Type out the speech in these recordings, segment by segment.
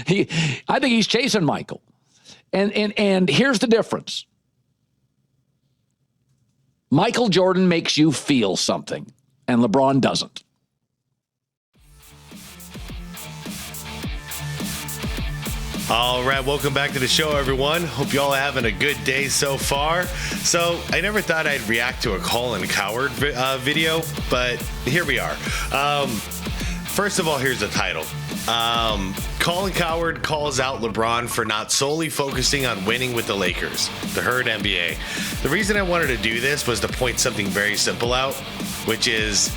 I think he's chasing Michael. And here's the difference. Michael Jordan makes you feel something, and LeBron doesn't. All right, welcome back to the show, everyone. Hope y'all are having a good day so far. So I never thought I'd react to a Colin Cowherd video, but here we are. First of all, here's the title. Colin Cowherd calls out LeBron for not solely focusing on winning with the Lakers, the Herd NBA. The reason I wanted to do this was to point something very simple out, which is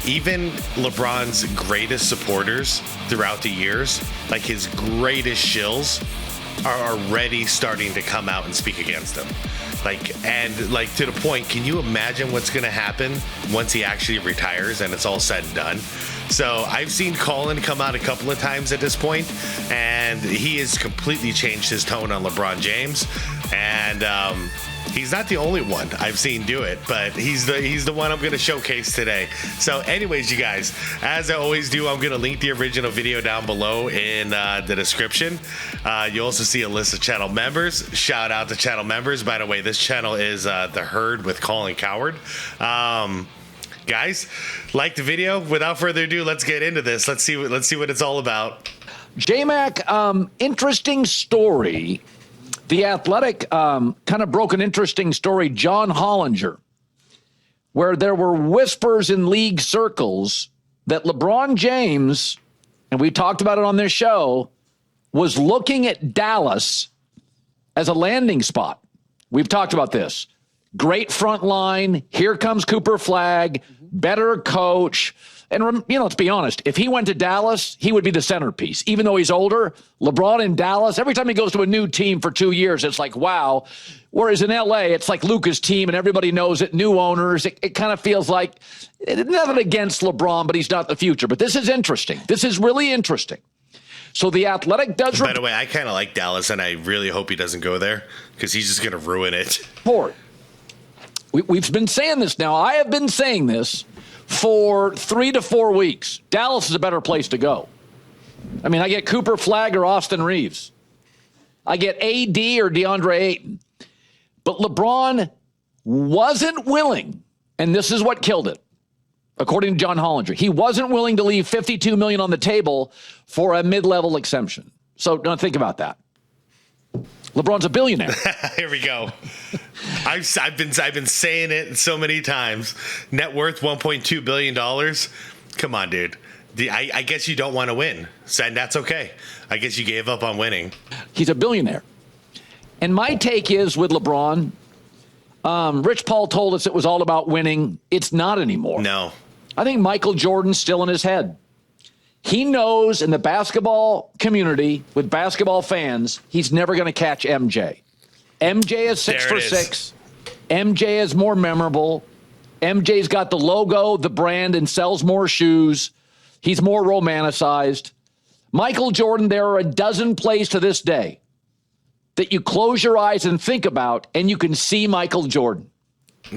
even LeBron's greatest supporters throughout the years, like his greatest shills, are already starting to come out and speak against him. And to the point, can you imagine what's going to happen once he actually retires and it's all said and done? So I've seen Colin come out a couple of times at this point, and he has completely changed his tone on LeBron James. And he's not the only one I've seen do it, but he's the one I'm going to showcase today. So anyways, you guys, as I always do, I'm going to link the original video down below in the description. You also see a list of channel members. Shout out to channel members. By the way, this channel is The Herd with Colin Cowherd. Guys, like the video. Without further ado, let's get into this. Let's see what it's all about. J-Mac, interesting story. The Athletic kind of broke an interesting story, John Hollinger, where there were whispers in league circles that LeBron James, and we talked about it on this show, was looking at Dallas as a landing spot. We've talked about this. Great front line. Here comes Cooper Flagg. Better coach. And, let's be honest. If he went to Dallas, he would be the centerpiece. Even though he's older, LeBron in Dallas, every time he goes to a new team for 2 years, it's like, wow. Whereas in L.A., it's like Luka's team, and everybody knows it, new owners. It kind of feels like, nothing against LeBron, but he's not the future. But this is interesting. This is really interesting. So the Athletic does... By the way, I kind of like Dallas, and I really hope he doesn't go there, because he's just going to ruin it. We've been saying this now. I have been saying this for 3 to 4 weeks. Dallas is a better place to go. I mean, I get Cooper Flagg or Austin Reeves. I get AD or DeAndre Ayton. But LeBron wasn't willing, and this is what killed it, according to John Hollinger. He wasn't willing to leave $52 million on the table for a mid-level exemption. So don't think about that. LeBron's a billionaire. Here we go. I've been saying it so many times. Net worth $1.2 billion. Come on, dude. I guess you don't want to win. And that's okay. I guess you gave up on winning. He's a billionaire. And my take is with LeBron, Rich Paul told us it was all about winning. It's not anymore. No. I think Michael Jordan's still in his head. He knows in the basketball community, with basketball fans, he's never going to catch MJ. MJ is 6 for 6. MJ is more memorable. MJ's got the logo, the brand, and sells more shoes. He's more romanticized. Michael Jordan, there are a dozen plays to this day that you close your eyes and think about, and you can see Michael Jordan.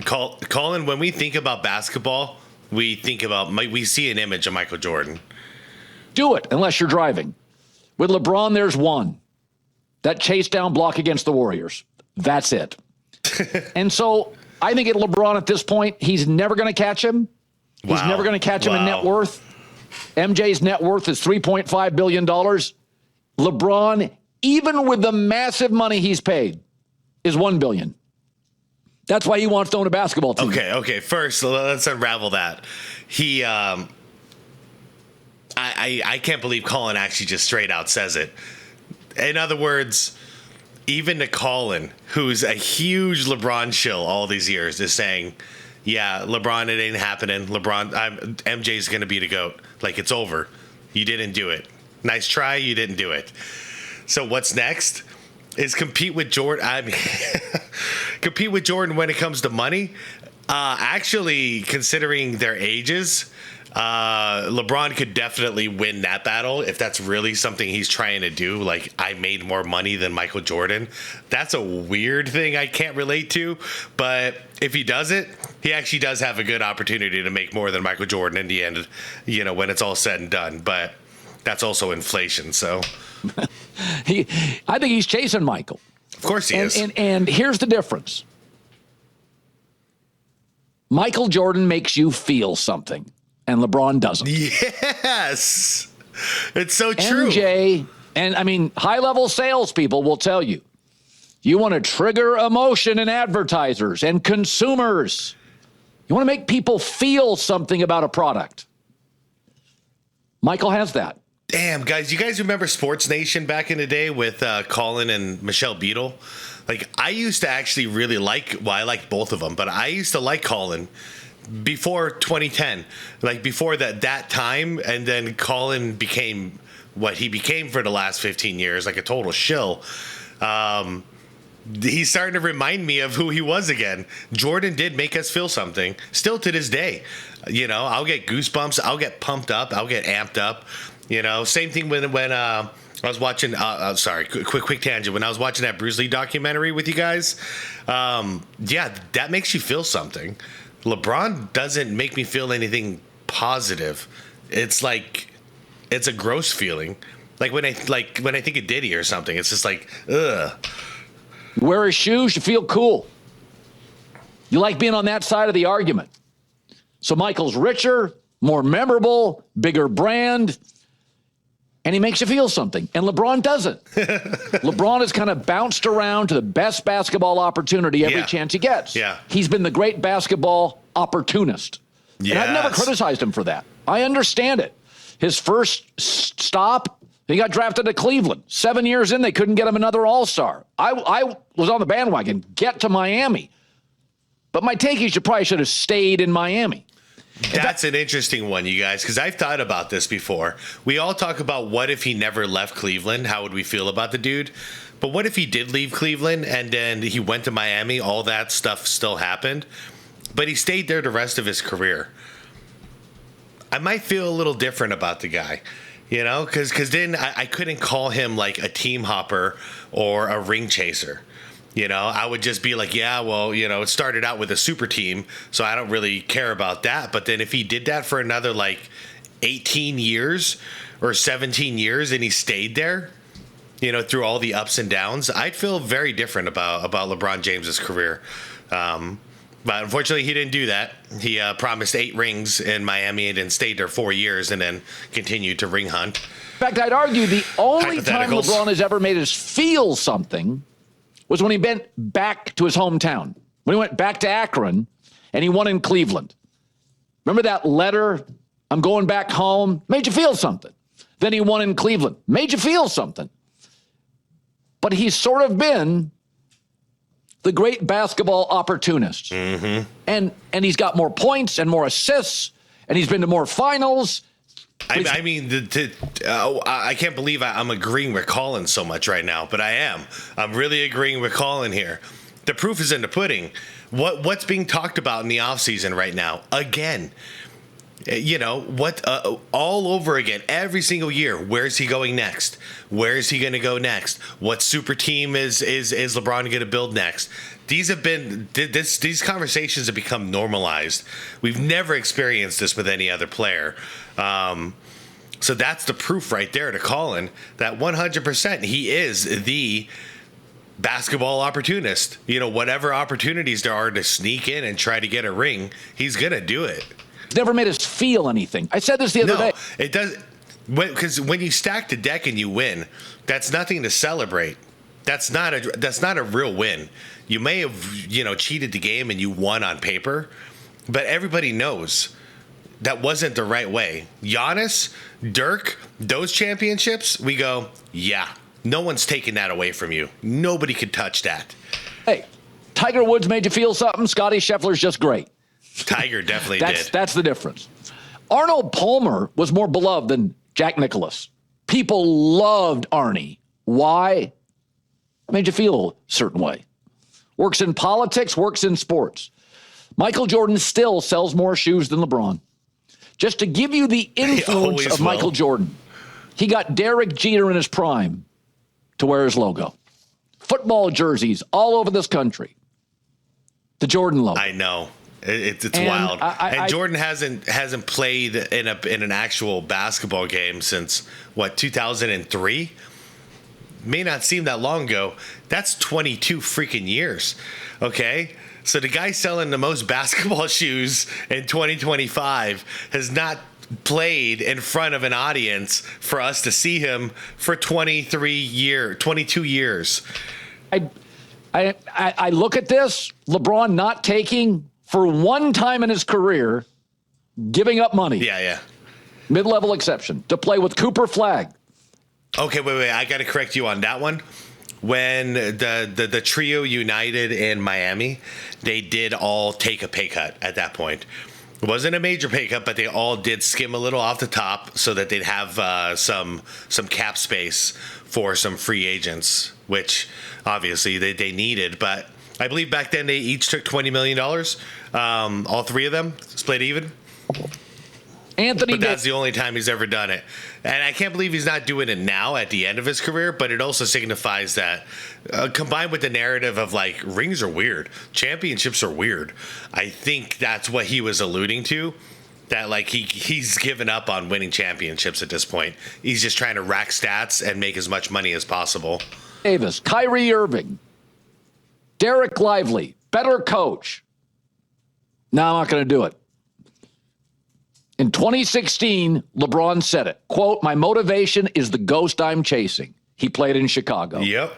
Colin, when we think about basketball, we see an image of Michael Jordan. Do it, unless you're driving. With LeBron, there's one. That chase down block against the Warriors. That's it. And so I think at LeBron at this point, he's never going to catch him. He's never going to catch him in net worth. MJ's net worth is $3.5 billion. LeBron, even with the massive money he's paid, is $1 billion. That's why he wants to own a basketball team. Okay. First, let's unravel that. I can't believe Colin actually just straight out says it. In other words, even to Colin, who's a huge LeBron shill all these years, is saying, yeah, LeBron, it ain't happening. MJ's going to be the GOAT. Like, it's over. You didn't do it. Nice try. You didn't do it. So what's next is compete with Jordan. Compete with Jordan when it comes to money. Actually, considering their ages, LeBron could definitely win that battle if that's really something he's trying to do. Like, I made more money than Michael Jordan. That's a weird thing I can't relate to. But if he does it, he actually does have a good opportunity to make more than Michael Jordan in the end, when it's all said and done. But that's also inflation. So I think he's chasing Michael. Of course he is. And here's the difference. Michael Jordan makes you feel something, and LeBron doesn't. Yes. It's so true. MJ, and I mean, high-level salespeople will tell you, you want to trigger emotion in advertisers and consumers. You want to make people feel something about a product. Michael has that. Damn, guys, you guys remember Sports Nation back in the day with Colin and Michelle Beadle? Like, I used to actually really I liked both of them, but I used to like Colin before 2010, like before that time, and then Colin became what he became for the last 15 years, like a total shill. He's starting to remind me of who he was again. Jordan did make us feel something, still to this day. You know, I'll get goosebumps, I'll get pumped up, I'll get amped up. You know, same thing when I was watching. Sorry, quick tangent. When I was watching that Bruce Lee documentary with you guys, yeah, that makes you feel something. LeBron doesn't make me feel anything positive. It's like it's a gross feeling. Like when I think of Diddy or something, it's just like ugh. You wear his shoes, you feel cool. You like being on that side of the argument. So Michael's richer, more memorable, bigger brand. And he makes you feel something. And LeBron doesn't. LeBron has kind of bounced around to the best basketball opportunity every chance he gets. Yeah. He's been the great basketball opportunist. Yes. And I've never criticized him for that. I understand it. His first stop, he got drafted to Cleveland. 7 years in, they couldn't get him another All-Star. I was on the bandwagon. Get to Miami. But my take is you probably should have stayed in Miami. That's an interesting one, you guys, because I've thought about this before. We all talk about what if he never left Cleveland? How would we feel about the dude? But what if he did leave Cleveland and then he went to Miami? All that stuff still happened, but he stayed there the rest of his career. I might feel a little different about the guy, you know, because then I couldn't call him like a team hopper or a ring chaser. You know, I would just be like, yeah, well, you know, it started out with a super team, so I don't really care about that. But then if he did that for another like 18 years or 17 years and he stayed there, you know, through all the ups and downs, I'd feel very different about LeBron James's career. But unfortunately, he didn't do that. He promised 8 rings in Miami and then stayed there 4 years and then continued to ring hunt. In fact, I'd argue the only time LeBron has ever made us feel something was when he went back to his hometown, when he went back to Akron and he won in Cleveland. Remember that letter, I'm going back home, made you feel something. Then he won in Cleveland, made you feel something. But he's sort of been the great basketball opportunist. Mm-hmm. And he's got more points and more assists, and he's been to more finals. I mean, I can't believe I'm agreeing with Colin so much right now, but I am. I'm really agreeing with Colin here. The proof is in the pudding. What's being talked about in the offseason right now? Again, you know, all over again, every single year. Where's he going next? Where is he going to go next? What super team is LeBron going to build next? These conversations have become normalized. We've never experienced this with any other player. So that's the proof right there to Colin that 100% he is the basketball opportunist. You know, whatever opportunities there are to sneak in and try to get a ring, he's going to do it. Never made us feel anything. I said this the other day. It does, because when you stack the deck and you win, that's nothing to celebrate. That's not a real win. You may have, you know, cheated the game and you won on paper, but everybody knows that wasn't the right way. Giannis, Dirk, those championships, we go, yeah, no one's taking that away from you. Nobody could touch that. Hey, Tiger Woods made you feel something. Scotty Scheffler's just great. Tiger definitely did. That's the difference. Arnold Palmer was more beloved than Jack Nicklaus. People loved Arnie. Why? Made you feel a certain way. Works in politics, works in sports. Michael Jordan still sells more shoes than LeBron. Just to give you the influence of Michael Jordan, he got Derek Jeter in his prime to wear his logo. Football jerseys all over this country. The Jordan logo. I know. It's wild. And Jordan hasn't played in an actual basketball game since what, 2003? May not seem that long ago. That's 22 freaking years. Okay? So the guy selling the most basketball shoes in 2025 has not played in front of an audience for us to see him for 22 years. I look at this, LeBron not taking for one time in his career, giving up money. Yeah. Mid-level exception to play with Cooper Flag. Okay, wait. I got to correct you on that one. When the trio united in Miami, they did all take a pay cut at that point. It wasn't a major pay cut, but they all did skim a little off the top so that they'd have some cap space for some free agents, which obviously they needed. But I believe back then they each took $20 million. All three of them split even. But that's the only time he's ever done it. And I can't believe he's not doing it now at the end of his career, but it also signifies that, combined with the narrative of like, rings are weird, championships are weird, I think that's what he was alluding to, that like he's given up on winning championships at this point. He's just trying to rack stats and make as much money as possible. Davis, Kyrie Irving, Derek Lively, better coach. No, I'm not going to do it. In 2016, LeBron said it, quote, "My motivation is the ghost I'm chasing." He played in Chicago. Yep.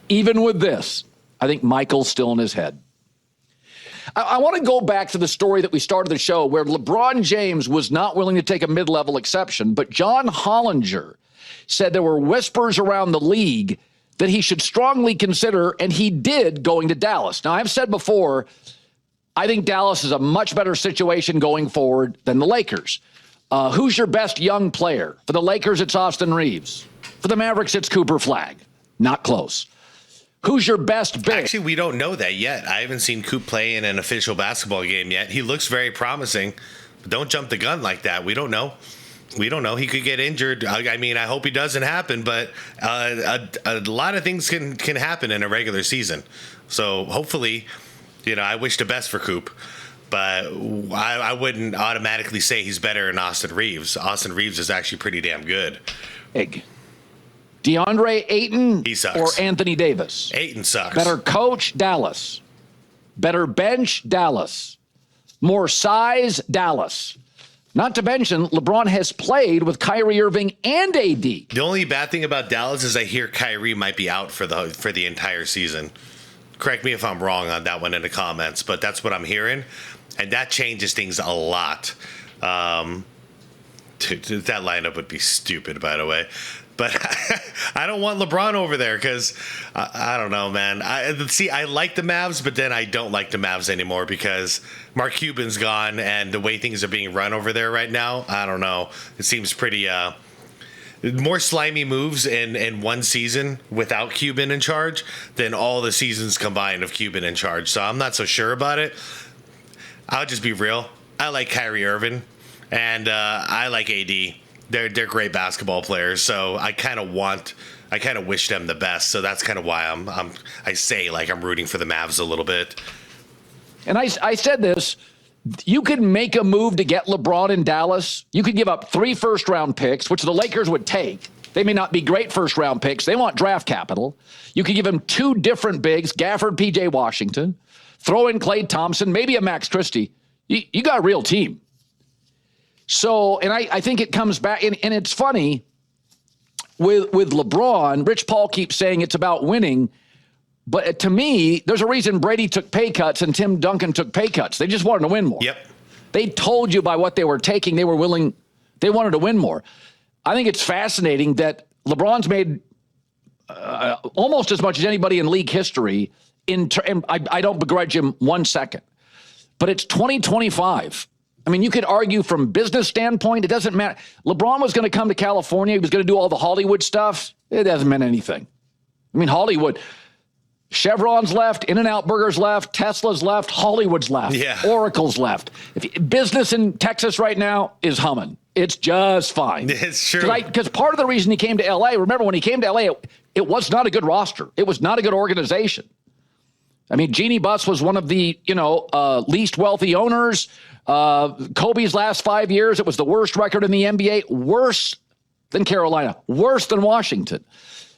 Even with this, I think Michael's still in his head. I want to go back to the story that we started the show where LeBron James was not willing to take a mid-level exception, but John Hollinger said there were whispers around the league that he should strongly consider, and he did, going to Dallas. Now, I've said before, I think Dallas is a much better situation going forward than the Lakers. Who's your best young player? For the Lakers, it's Austin Reeves. For the Mavericks, it's Cooper Flag. Not close. Who's your best big? Actually, we don't know that yet. I haven't seen Coop play in an official basketball game yet. He looks very promising. Don't jump the gun like that. We don't know. He could get injured. I mean, I hope he doesn't happen, but a lot of things can happen in a regular season. So hopefully, I wish the best for Coop, but I wouldn't automatically say he's better than Austin Reeves. Austin Reeves is actually pretty damn good. DeAndre Ayton he sucks. Or Anthony Davis? Ayton sucks. Better coach, Dallas. Better bench, Dallas. More size, Dallas. Not to mention, LeBron has played with Kyrie Irving and AD. The only bad thing about Dallas is I hear Kyrie might be out for the entire season. Correct me if I'm wrong on that one in the comments, but that's what I'm hearing, and that changes things a lot. That lineup would be stupid, by the way. But I don't want LeBron over there because I don't know, man. I like the Mavs, but then I don't like the Mavs anymore because Mark Cuban's gone, and the way things are being run over there right now, I don't know. It seems pretty more slimy moves in one season without Cuban in charge than all the seasons combined of Cuban in charge. So I'm not so sure about it. I'll just be real. I like Kyrie Irving, and I like AD. They're great basketball players, so I kind of wish them the best. So that's kind of why I'm rooting for the Mavs a little bit. And I said this, you could make a move to get LeBron in Dallas. You could give up 3 first-round picks, which the Lakers would take. They may not be great first-round picks. They want draft capital. You could give him 2 different bigs, Gafford, P.J. Washington, throw in Klay Thompson, maybe a Max Christie. You got a real team. So, and I think it comes back, and it's funny, with LeBron, Rich Paul keeps saying it's about winning, but to me, there's a reason Brady took pay cuts and Tim Duncan took pay cuts. They just wanted to win more. Yep. They told you by what they were taking, they wanted to win more. I think it's fascinating that LeBron's made almost as much as anybody in league history, and I don't begrudge him 1 second, but it's 2025. I mean, you could argue from business standpoint, it doesn't matter. LeBron was going to come to California. He was going to do all the Hollywood stuff. It hasn't meant anything. I mean, Hollywood, Chevron's left, In-N-Out Burger's left, Tesla's left, Hollywood's left, Oracle's left. Business in Texas right now is humming. It's just fine. It's true. Because part of the reason he came to L.A., remember when he came to L.A., it was not a good roster. It was not a good organization. I mean, Jeannie Buss was one of the, least wealthy owners. Kobe's last 5 years, it was the worst record in the NBA, worse than Carolina, worse than Washington.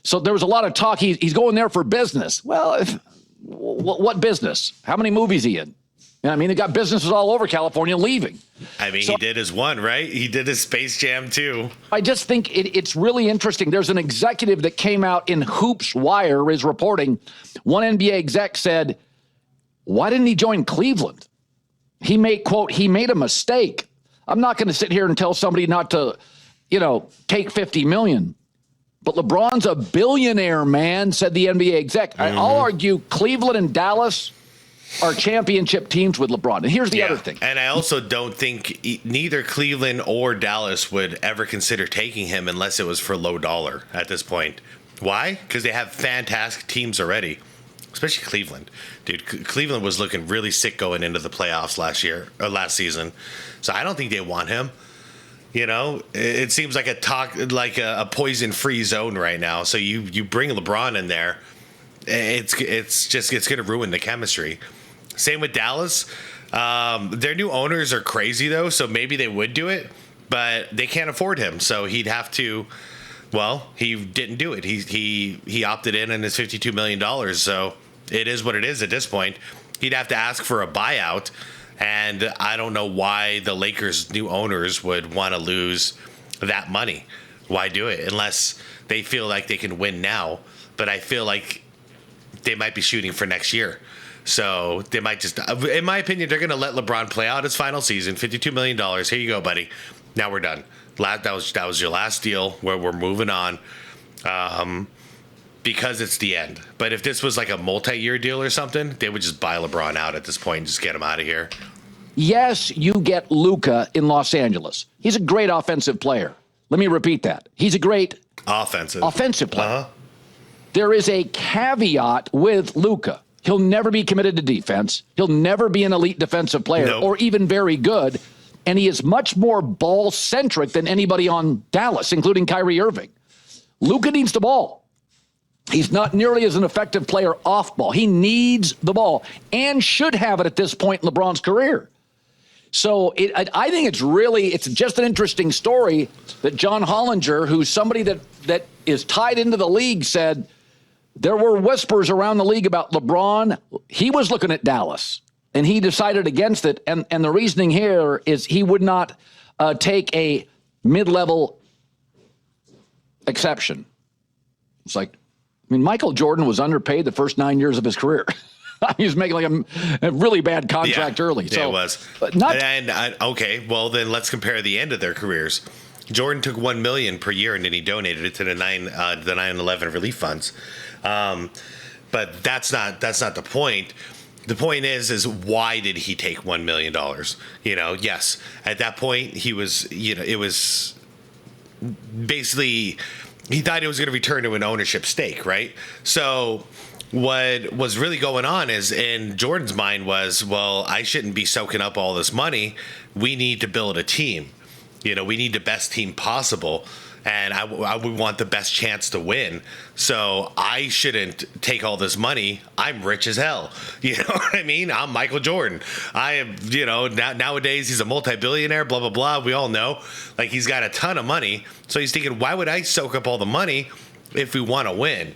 So there was a lot of talk. He's going there for business. Well, what business? How many movies he in? I mean, he got businesses all over California leaving. I mean, he did his one, right? He did his Space Jam too. I just think it's really interesting. There's an executive that came out in Hoops Wire is reporting. One NBA exec said, why didn't he join Cleveland? He made a mistake. I'm not going to sit here and tell somebody not to, take $50 million. But LeBron's a billionaire, man, said the NBA exec. Mm-hmm. I'll argue Cleveland and Dallas are championship teams with LeBron. And here's the other thing. And I also don't think neither Cleveland or Dallas would ever consider taking him unless it was for low dollar at this point. Why? Because they have fantastic teams already, especially Cleveland. Dude, Cleveland was looking really sick going into the playoffs last season. So I don't think they want him. It seems like a poison-free zone right now. So you bring LeBron in there, it's going to ruin the chemistry. Same with Dallas. Their new owners are crazy though, so maybe they would do it, but they can't afford him. So he'd have to. Well, he didn't do it. He opted in on his $52 million. So it is what it is at this point. He'd have to ask for a buyout. And I don't know why the Lakers' new owners would want to lose that money. Why do it? Unless they feel like they can win now. But I feel like they might be shooting for next year. So they might just, in my opinion, they're going to let LeBron play out his final season. $52 million. Here you go, buddy. Now we're done. That was your last deal where we're moving on. Because it's the end. But if this was like a multi-year deal or something, they would just buy LeBron out at this point and just get him out of here. Yes, you get Luka in Los Angeles. He's a great offensive player. Let me repeat that. He's a great offensive player. Uh-huh. There is a caveat with Luka. He'll never be committed to defense. He'll never be an elite defensive player or even very good. And he is much more ball-centric than anybody on Dallas, including Kyrie Irving. Luka needs the ball. He's not nearly as an effective player off ball. He needs the ball and should have it at this point in LeBron's career. So I think it's just an interesting story that John Hollinger, who's somebody that is tied into the league, said there were whispers around the league about LeBron. He was looking at Dallas, and he decided against it. And the reasoning here is he would not take a mid-level exception. It's like, Michael Jordan was underpaid the first 9 years of his career. He was making like a really bad contract early. So it was. Okay, well then let's compare the end of their careers. Jordan took $1 million per year, and then he donated it to the 9/11 relief funds. But that's not the point. The point is why did he take $1 million? Yes, at that point he was. It was basically. He thought it was going to return to an ownership stake, right? So what was really going on is in Jordan's mind was, well, I shouldn't be soaking up all this money. We need to build a team. We need the best team possible. And I would want the best chance to win. So I shouldn't take all this money. I'm rich as hell. You know what I mean? I'm Michael Jordan. I am, nowadays he's a multi-billionaire, blah, blah, blah. We all know. Like, he's got a ton of money. So he's thinking, why would I soak up all the money if we want to win?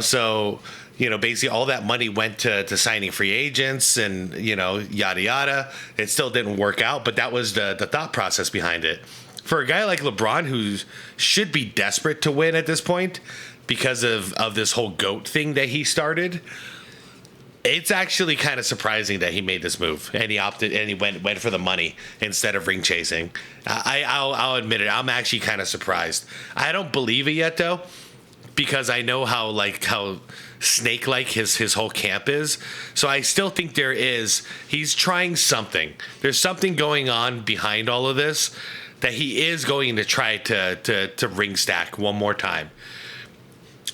So, basically all that money went to signing free agents and, yada, yada. It still didn't work out, but that was the thought process behind it. For a guy like LeBron, who should be desperate to win at this point because of this whole GOAT thing that he started, it's actually kind of surprising that he made this move and he opted and he went for the money instead of ring chasing. I'll admit it. I'm actually kind of surprised. I don't believe it yet though, because I know how snake-like his whole camp is. So I still think he's trying something. There's something going on behind all of this that he is going to try to ring stack one more time.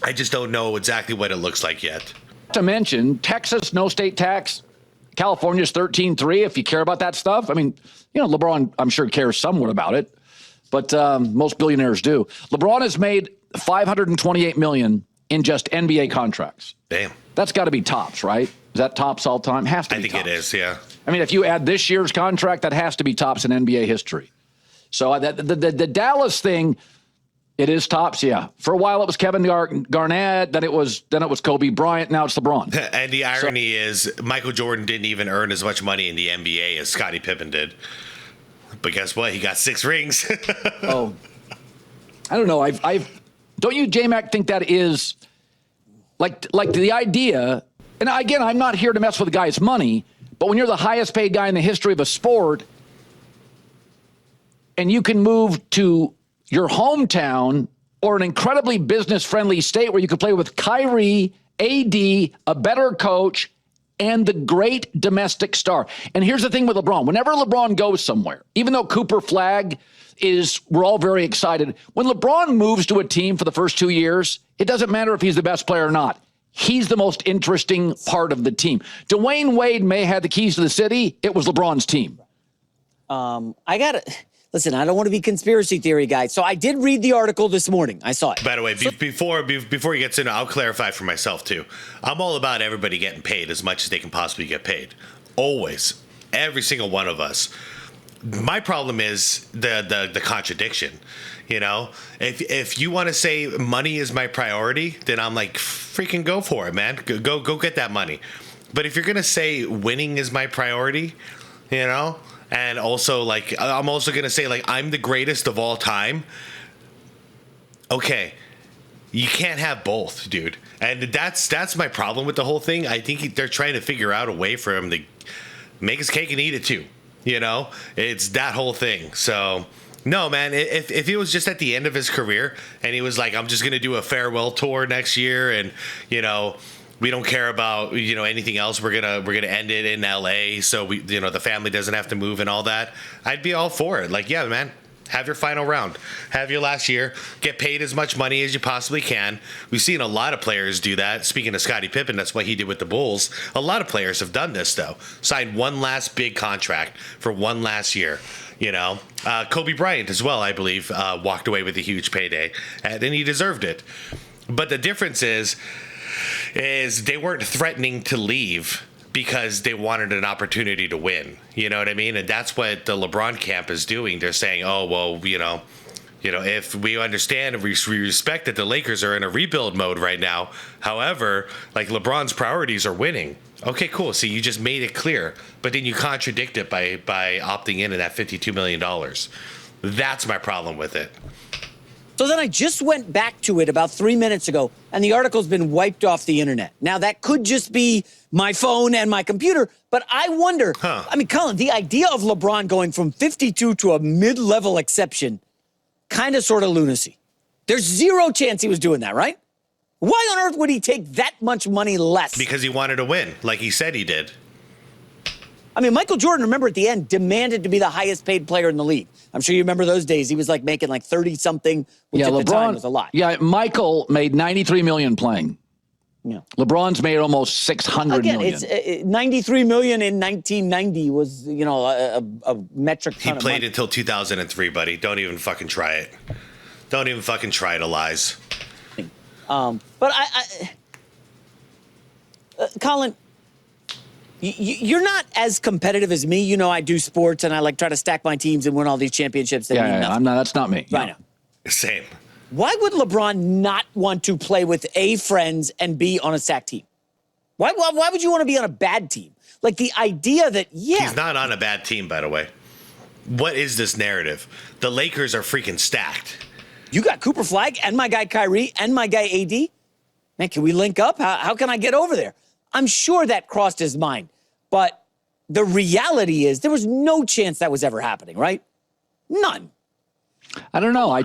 I just don't know exactly what it looks like yet. To mention, Texas, no state tax. California's 13-3, if you care about that stuff. LeBron, I'm sure, cares somewhat about it, but most billionaires do. LeBron has made $528 million in just NBA contracts. Damn. That's got to be tops, right? Is that tops all time? Has to be I think tops. it is, yeah. I mean, if you add this year's contract, that has to be tops in NBA history. So the Dallas thing, it is tops, yeah. For a while, it was Kevin Garnett. Then it was Kobe Bryant. Now it's LeBron. And the irony is, Michael Jordan didn't even earn as much money in the NBA as Scottie Pippen did. But guess what? He got 6 rings. Oh, I don't know. Don't you, J-Mac, think that is like the idea? And again, I'm not here to mess with the guy's money, but when you're the highest paid guy in the history of a sport, and you can move to your hometown or an incredibly business-friendly state where you could play with Kyrie, AD, a better coach, and the great domestic star. And here's the thing with LeBron. Whenever LeBron goes somewhere, even though Cooper Flag we're all very excited. When LeBron moves to a team for the first 2 years, it doesn't matter if he's the best player or not. He's the most interesting part of the team. Dwayne Wade may have the keys to the city. It was LeBron's team. Listen, I don't want to be conspiracy theory guy. So I did read the article this morning. I saw it. By the way, before he gets in, I'll clarify for myself too. I'm all about everybody getting paid as much as they can possibly get paid. Always. Every single one of us. My problem is the contradiction. You know, if you want to say money is my priority, then I'm like, freaking go for it, man. Go get that money. But if you're gonna say winning is my priority, you know, and also like I'm also gonna say like I'm the greatest of all time. Okay, you can't have both, dude. And that's my problem with the whole thing. I think they're trying to figure out a way for him to make his cake and eat it too. You know, it's that whole thing. So, no, man, if it was just at the end of his career and he was like, I'm just going to do a farewell tour next year and, you know, we don't care about, you know, anything else. We're going to end it in LA. So we, you know, the family doesn't have to move and all that. I'd be all for it. Like, yeah, man. Have your final round. Have your last year. Get paid as much money as you possibly can. We've seen a lot of players do that. Speaking of Scottie Pippen, that's what he did with the Bulls. A lot of players have done this, though. Signed one last big contract for one last year. You know, Kobe Bryant as well, I believe, walked away with a huge payday, and he deserved it. But the difference is they weren't threatening to leave because they wanted an opportunity to win. You know what I mean? And that's what the LeBron camp is doing. They're saying, oh, well, you know, if we understand and we respect that the Lakers are in a rebuild mode right now. However, like LeBron's priorities are winning. Okay, cool. So you just made it clear, but then you contradict it by opting in at that $52 million. That's my problem with it. So then I just went back to it about 3 minutes ago, and the article's been wiped off the internet. Now, that could just be my phone and my computer, but I wonder, I mean, Colin, the idea of LeBron going from 52 to a mid-level exception, kind of sort of lunacy. There's zero chance he was doing that, right? Why on earth would he take that much money less? Because he wanted to win, like he said he did. I mean, Michael Jordan, remember at the end, demanded to be the highest paid player in the league. I'm sure you remember those days. He was like making like 30-something, which at the time was a lot. Yeah, Michael made $93 million playing. Yeah. LeBron's made almost $600 million. It's $93 million in 1990 was, you know, a metric ton He of played money. until 2003, buddy. Don't even fucking try it. Don't even fucking try to lies. But Colin, you're not as competitive as me. You know, I do sports and I like try to stack my teams and win all these championships. That mean nothing. I'm not. That's not me. Right now. Same. Why would LeBron not want to play with A, friends, and B, on a SxADk team? Why would you want to be on a bad team? Like the idea that, He's not on a bad team, by the way. What is this narrative? The Lakers are freaking stacked. You got Cooper Flag and my guy Kyrie and my guy AD. Man, can we link up? How can I get over there? I'm sure that crossed his mind. But the reality is there was no chance that was ever happening, right? None. I don't know.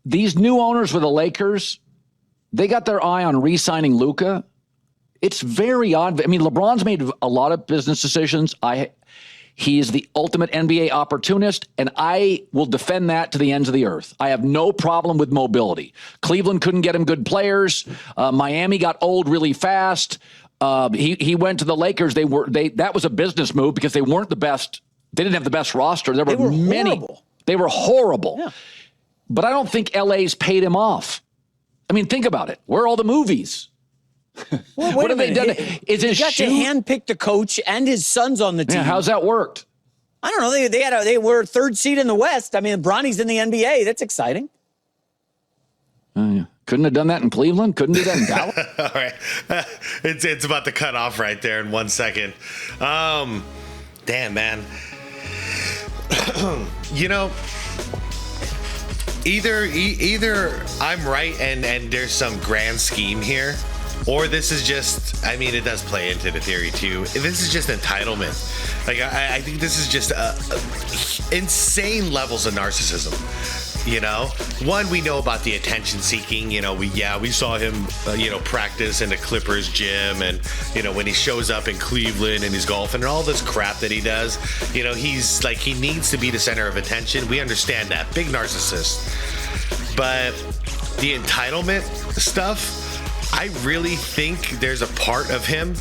These new owners with the Lakers, they got their eye on re-signing Luka. It's very odd. I mean, LeBron's made a lot of business decisions. He is the ultimate NBA opportunist, and I will defend that to the ends of the earth. I have no problem with mobility. Cleveland couldn't get him good players. Miami got old really fast. He went to the Lakers. That was a business move because they weren't the best. They didn't have the best roster. There were many. Horrible. They were horrible. Yeah. But I don't think LA's paid him off. I mean, think about it. Where are all the movies? Well, What have they done? Is his he got to shoe? handpick the coach and his sons on the team. Yeah, how's that worked? I don't know. They were third seed in the West. I mean, Bronny's in the NBA. That's exciting. Couldn't have done that in Cleveland. Couldn't do that in Dallas. All right. It's about to cut off right there in 1 second. Damn, man. You know, either I'm right and there's some grand scheme here, or this is just, I mean, it does play into the theory too. This is just entitlement. Like, I think this is just insane levels of narcissism. You know, one, we know about the attention seeking. You know, we saw him, practice in the Clippers gym, and when he shows up in Cleveland and he's golfing and all this crap that he does. You know, he's like, he needs to be the center of attention. We understand that, big narcissist. But the entitlement stuff, I really think there's a part of him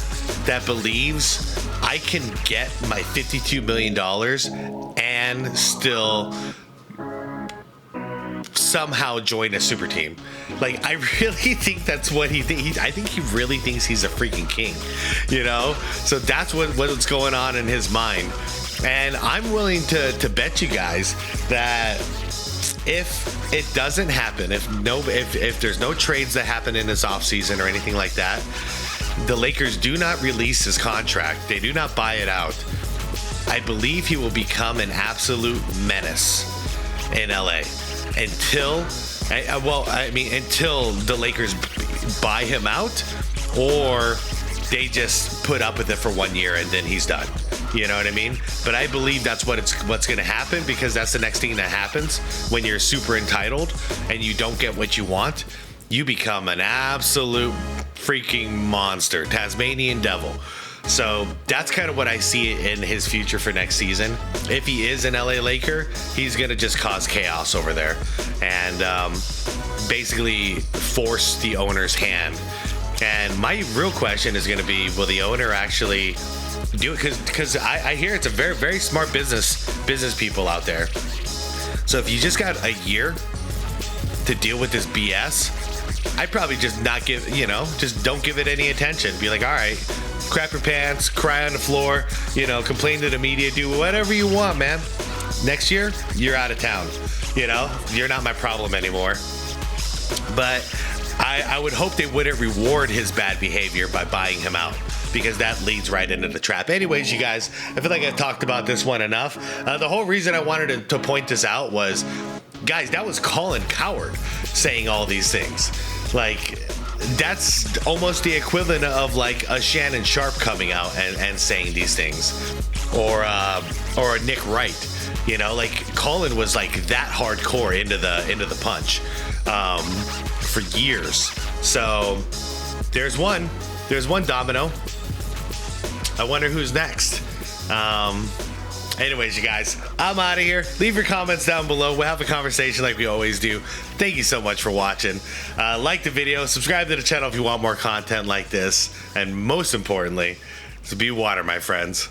that believes I can get my $52 million and still somehow join a super team. Like, I really think that's what he thinks. I think he really thinks he's a freaking king, so that's what's going on in his mind. And I'm willing to bet you guys that if it doesn't happen, if there's no trades that happen in this offseason or anything like that, the Lakers do not release his contract, they do not buy it out, I believe he will become an absolute menace in LA until the Lakers buy him out, or they just put up with it for 1 year and then he's done. You know what I mean? But I believe that's what's going to happen, because that's the next thing that happens when you're super entitled and you don't get what you want. You become an absolute freaking monster, Tasmanian devil. So that's kind of what I see in his future for next season. If he is an LA Laker, he's going to just cause chaos over there and basically force the owner's hand. And my real question is going to be, will the owner actually do it? Because I hear it's a very, very smart business people out there. So if you just got a year to deal with this BS, I'd probably just not just don't give it any attention. Be like, all right, crap your pants, cry on the floor, complain to the media, do whatever you want, man. Next year, you're out of town. You're not my problem anymore. But I would hope they wouldn't reward his bad behavior by buying him out, because that leads right into the trap. Anyways, you guys, I feel like I've talked about this one enough. The whole reason I wanted to point this out was, guys, that was Colin Cowherd saying all these things. Like, that's almost the equivalent of like a Shannon Sharp coming out and saying these things, or a Nick Wright. Like Colin was like that hardcore into the punch for years. So there's one domino. I wonder who's next. Anyways, you guys, I'm out of here. Leave your comments down below. We'll have a conversation like we always do. Thank you so much for watching. Like the video, subscribe to the channel if you want more content like this. And most importantly, be water, my friends.